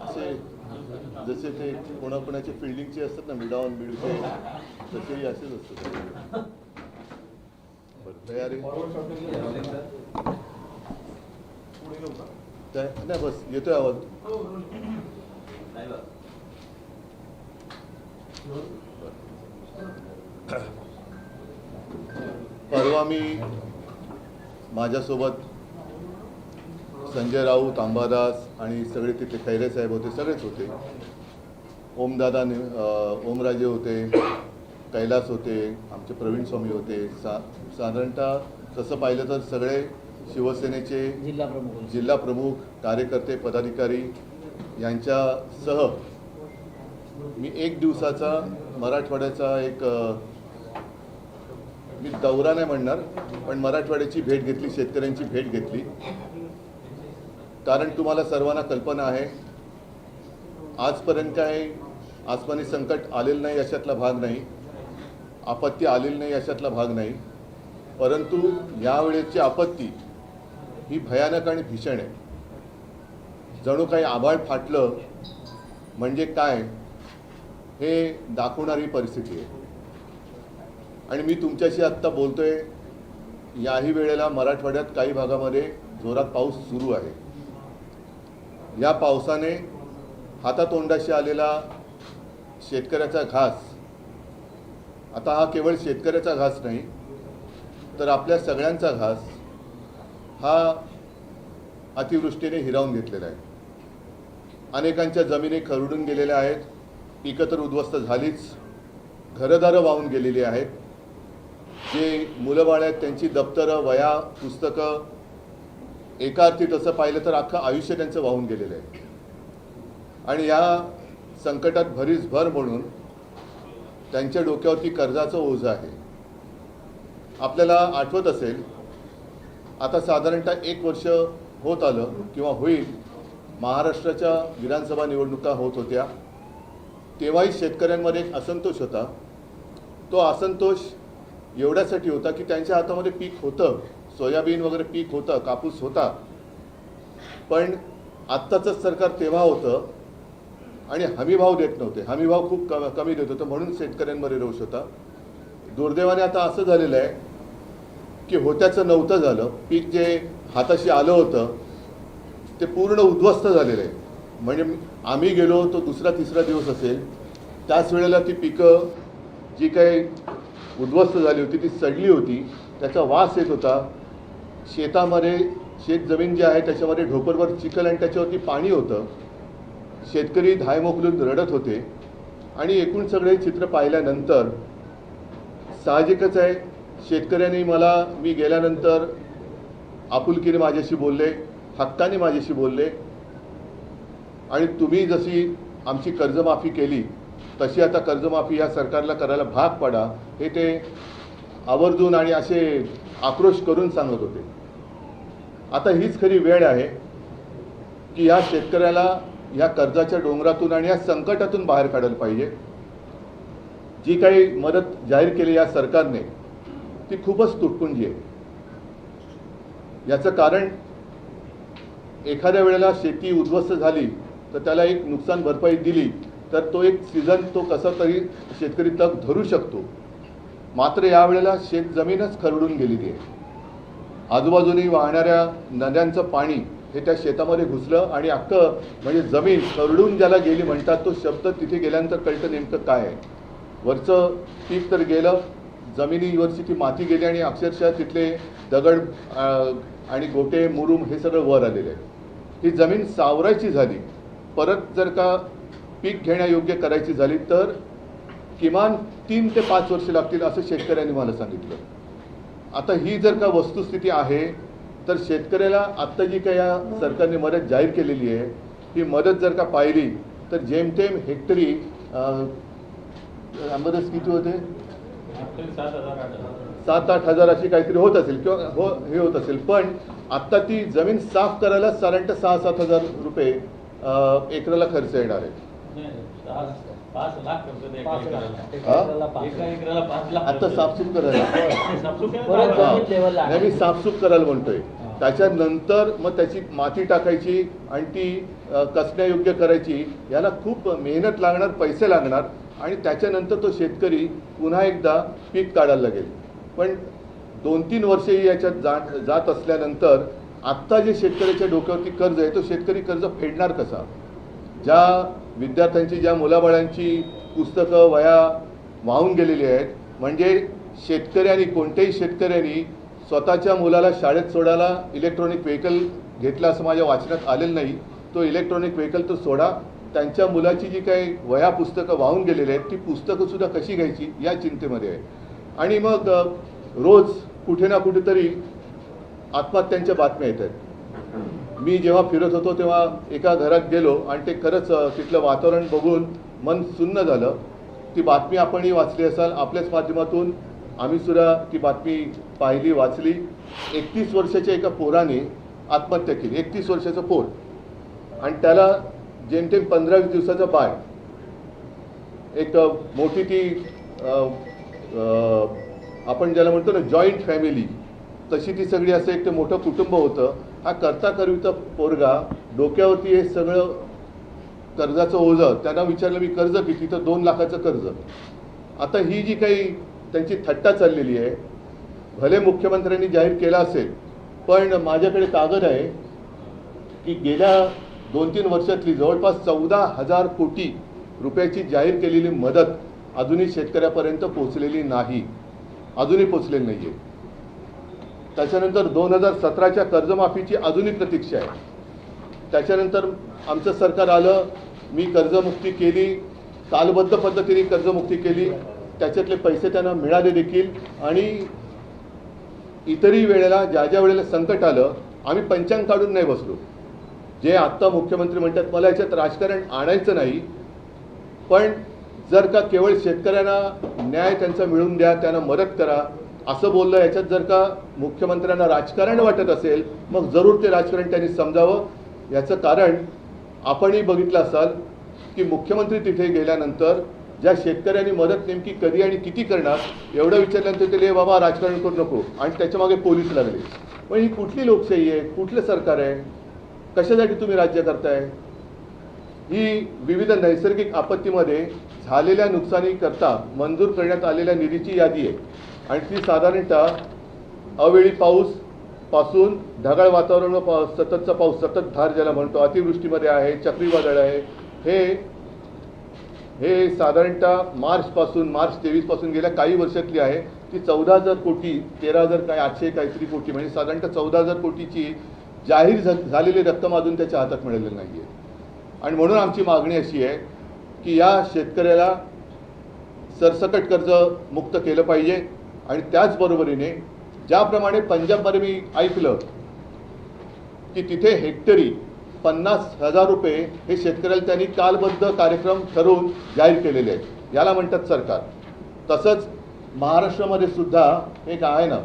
असे जसे ते कोणाकोणाचे फिल्डिंगचे असतात ना, मिडावून मिडचे, तसेही असेच असतात. तयारी नाही, बस येतोय आवाज. परवा मी माझ्यासोबत संजय राऊत, अंबादास आणि सगळे तिथे खैरे साहेब होते, सगळेच होते. ओमदादा, ओमराजे होते, कैलास होते, आमचे प्रवीण स्वामी होते. साधारणतः तसं पाहिलं तर सगळे शिवसेनेचे जिल्हा प्रमुख, कार्यकर्ते, पदाधिकारी यांच्यासह मी एक दिवसाचा मराठवाड्याचा एक मी दौरा नाही म्हणणार, पण मराठवाड्याची भेट घेतली, शेतकऱ्यांची भेट घेतली. कारण तुम्हाला सर्वांना कल्पना आहे, आजपर्यंत काय आसमानी संकट आलेलं नाही अशातला भाग नाही, आपत्ती आलेली नाही अशातला भाग नाही. परंतु यावेळेची आपत्ती ही भयानक आणि भीषण आहे. जणू काही आभाळ फाटलं म्हणजे काय हे दाखवणारी परिस्थिती आहे. आणि मी तुमच्याशी आत्ता बोलतोय, याही वेळेला मराठवाड्यात काही भागामध्ये जोरात पाऊस सुरू आहे. या पावसाने हातातोंडाशी आलेला शेतकऱ्याचा घास, आता हा केवळ शेतकऱ्याचा घास नाही तर आपल्या सगळ्यांचा घास हा अतिवृष्टीने हिरावून घेतलेला आहे. अनेकांच्या जमिनी खरडून गेलेल्या आहेत, पिकं तर उद्ध्वस्त झालीच, घरदारं वाहून गेलेली आहेत. जे मुलं बाळ आहेत त्यांची दप्तरं, वह्या, पुस्तकं, एका अर्थी तसं पाहिलं तर अख्खं आयुष्य त्यांचं वाहून गेलेलं आहे. आणि या संकटात भरीसभर म्हणून त्यांच्या डोक्यावरती कर्जाचं ओझं आहे. आपल्याला आठवत असेल, आता साधारणतः 1 वर्ष होत आलं किंवा होईल, महाराष्ट्राच्या विधानसभा निवडणुका होत होत्या. तेव्हाही शेतकऱ्यांमध्ये एक असंतोष होता. तो असंतोष एवढ्यासाठी होता की त्यांच्या हातामध्ये पीक होतं, सोयाबीन वगैरे पीक होतं, कापूस होता. पण आत्ताचं सरकार तेव्हा होतं आणि हमीभाव देत नव्हते, हमीभाव खूप कमी देत होतं, म्हणून शेतकऱ्यांमध्ये रोष होता. दुर्दैवाने आता असं झालेलं आहे की होत्याचं नव्हतं झालं. पीक जे हाताशी आलं होतं ते पूर्ण उद्ध्वस्त झालेलं आहे. म्हणजे आम्ही गेलो तो दुसरा तिसरा दिवस असेल, त्याच वेळेला ती पिकं जी काही उद्ध्वस्त झाली होती ती सडली होती, त्याचा वास येत होता. शेतामध्ये शेतजमीन जी आहे त्याच्यामध्ये ढोपरभर चिखल आणि त्याच्यावरती पाणी होतं. शेतकरी धाय मोकलून रडत होते. आणि एकूण सगळे चित्र पाहिल्यानंतर साहजिकच आहे, शेतकऱ्यांनी मी गेल्यानंतर आपुलकीने माझ्याशी बोलले, हक्काने माझ्याशी बोलले. आणि तुम्ही जशी आमची कर्जमाफी केली तशी आता कर्जमाफी या सरकारला करायला भाग पडा, हे ते आवर्जून आणि असे आक्रोश करून सांगत होते. आता हीच खरी वेळ आहे की या शेतकऱ्याला या कर्जाच्या डोंगरातून आणि या संकटातून बाहेर काढायला पाहिजे. जी काही मदत जाहीर केली या सरकारने ती खूपच तुटपुंजी आहे. याचं कारण, एखाद्या वेळेला शेती उद्ध्वस्त झाली तर त्याला एक नुकसान भरपाई दिली तर तो एक सीझन तो कसा तरी शेतकरी तग धरू शकतो. मात्र यावेळेला शेतजमीनच खरडून गेलेली आहे. आजूबाजूनी वाहणाऱ्या नद्यांचं पाणी हे त्या शेतामध्ये घुसलं आणि अख्खं म्हणजे जमीन खरडून ज्याला गेली म्हणतात, तो शब्द तिथे गेल्यानंतर कळतं नेमकं काय आहे. वरचं पीक तर गेलं, जमिनीवरची ती माती गेली आणि अक्षरशः तिथले दगड आणि गोटे, मुरुम हे सगळं वर आलेलं आहे. ही जमीन सावरायची झाली, परत जर का पीक घेण्यायोग्य करायची झाली तर किमान 3 ते 5 वर्ष लागतील असं शेतकऱ्यांनी मला सांगितलं. आता ही जर का वस्तुस्थिती आहे तर शेतकऱ्याला आत्ता जी काही या सरकारने मदत जाहीर केलेली आहे ही मदत जर का पाहिली तर जेमतेम हेक्टरी अंबादास किती होते, 7-8 हजार अशी काहीतरी होत असेल किंवा हे होत असेल. पण आत्ता ती जमीन साफ करायला साधारणतः 6-7 हजार रुपये एकराला खर्च येणार आहे. आता साफसूफ करायला, मी साफसूफ करायला म्हणतोय. त्याच्यानंतर मग त्याची माती टाकायची आणि ती कसण्यायोग्य करायची, याला खूप मेहनत लागणार, पैसे लागणार आणि त्याच्यानंतर तो शेतकरी पुन्हा एकदा पीक काढायला लागेल. पण 2-3 वर्षेही याच्यात जात असल्यानंतर आत्ता जे शेतकऱ्याच्या डोक्यावरती कर्ज आहे तो शेतकरी कर्ज फेडणार कसा? ज्या विद्यार्थ्यांची, ज्या मुलाबाळांची पुस्तकं, वह्या वाहून गेलेली आहेत, म्हणजे शेतकऱ्यांनी, कोणत्याही शेतकऱ्यांनी स्वतःच्या मुलाला शाळेत सोडायला इलेक्ट्रॉनिक व्हेकल घेतला असं माझ्या वाचनात आलेलं नाही. तो इलेक्ट्रॉनिक व्हेकल तर सोडा, त्यांच्या मुलाची जी काही वह्या पुस्तकं वाहून गेलेली आहेत ती पुस्तकंसुद्धा कशी घ्यायची या चिंतेमध्ये आहे. आणि मग रोज कुठे ना कुठेतरी आत्महत्यांच्या बातम्या येत आहेत. मी जेव्हा फिरत होतो तेव्हा एका घरात गेलो आणि ते खरंच तिथलं वातावरण बघून मन सुन्न झालं. ती बातमी आपणही वाचली असाल, आपल्याच माध्यमातून आम्ही सुद्धा ती बातमी पाहिली, वाचली. 31 वर्षाच्या एका पोराने आत्महत्या केली. 31 वर्षाचं पोर आणि त्याला जेमतेम 15-20 दिवसाचा बाळ. एक मोठी ती आपण ज्याला म्हणतो ना जॉईंट फॅमिली, तशी ती सगळी असं एक ते मोठं कुटुंब होतं. हा करता करविता पोरगा, डोक्यावरती हे सगळं कर्जाचं ओझं. त्यांना विचारलं मी कर्ज किती, तर 2 लाखाचं कर्ज. आता ही जी काही त्यांची थट्टा चाललेली आहे, भले मुख्यमंत्र्यांनी जाहीर केला असेल, पण माझ्याकडे कागद आहे की गेल्या 2-3 वर्षातली जवळपास 14,000 कोटी रुपयाची जाहीर केलेली मदत अजूनही शेतकऱ्यापर्यंत पोहोचलेली नाही, अजूनही पोहोचलेली नाही आहे. त्याच्यानंतर 2017च्या कर्जमाफीची अजूनही प्रतीक्षा आहे. त्याच्यानंतर आमचं सरकार आलं, मी कर्जमुक्ती केली, कालबद्ध पद्धतीने कर्जमुक्ती केली, त्याच्यातले पैसे त्यांना मिळाले देखील. आणि इतरही वेळेला ज्या ज्या वेळेला संकट आलं आम्ही पंचांग काढून नाही बसलो. जे आत्ता मुख्यमंत्री म्हणतात मला याच्यात राजकारण आणायचं नाही, पण जर का केवळ शेतकऱ्यांना न्याय त्यांचा मिळवून द्या, त्यांना मदत करा असं बोललं, याच्यात जर का मुख्यमंत्र्यांना राजकारण वाटत असेल मग जरूर ते राजकारण त्यांनी समजावं. याचं कारण आपणही बघितलं असाल की मुख्यमंत्री तिथे गेल्यानंतर ज्या शेतकऱ्यांनी मदत नेमकी कधी आणि किती करणार एवढं विचारल्यानंतर ते बाबा राजकारण करू नको आणि त्याच्यामागे पोलीस लागले. पण ही कुठली लोकशाही आहे, कुठलं सरकार आहे, कशासाठी तुम्ही राज्य करताय? ही विविध नैसर्गिक आपत्तीमध्ये झालेल्या नुकसानीकरता मंजूर करण्यात आलेल्या निधीची यादी आहे आणि ती साधारणतः अवेळी पाऊस पासून ढगाळ वातावरण, सततचा पाऊस, सतत धार ज्याला म्हणतो, अतिवृष्टीमध्ये आहे, चक्रीवादळ आहे, हे साधारणतः मार्च 23 पासून गेल्या काही वर्षातली आहे. ती 14,000 कोटी, 13,000 काय 800 काहीतरी कोटी, म्हणजे साधारणतः 14,000 कोटीची जाहीर झालेली रक्कम अजून त्याच्या हातात मिळालेली नाही आहे. आणि म्हणून आमची मागणी अशी आहे की या शेतकऱ्याला सरसकट कर्ज मुक्त केलं पाहिजे. आणि त्याचबरोबरीने ज्याप्रमाणे पंजाबमध्ये मी ऐकलं की तिथे हेक्टरी 50,000 रुपये हे शेतकऱ्याला त्यांनी कालबद्ध कार्यक्रम ठरवून जाहीर केलेले आहेत, याला म्हणतात सरकार. तसंच महाराष्ट्रामध्ये सुद्धा एक आहे ना,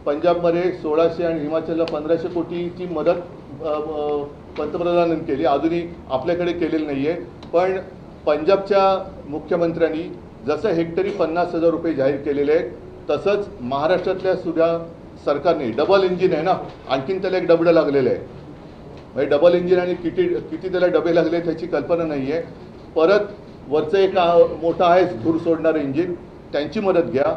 पंजाबमध्ये 1600 आणि हिमाचलला 1500 कोटीची मदत पंतप्रधानांनी केली, अजूनही आपल्याकडे केलेली नाही आहे. पण पंजाबच्या मुख्यमंत्र्यांनी जसं हेक्टरी 50,000 रुपये जाहीर केलेले आहेत, तसंच महाराष्ट्रातल्या सुद्धा सरकारने, डबल इंजिन आहे ना, आणखीन त्याला एक डबडं लागलेलं आहे. म्हणजे डबल इंजिन आणि किती त्याला डबे लागले त्याची कल्पना नाही आहे. परत वरचं एक मोठं आहे धूर सोडणारं इंजिन, त्यांची मदत घ्या.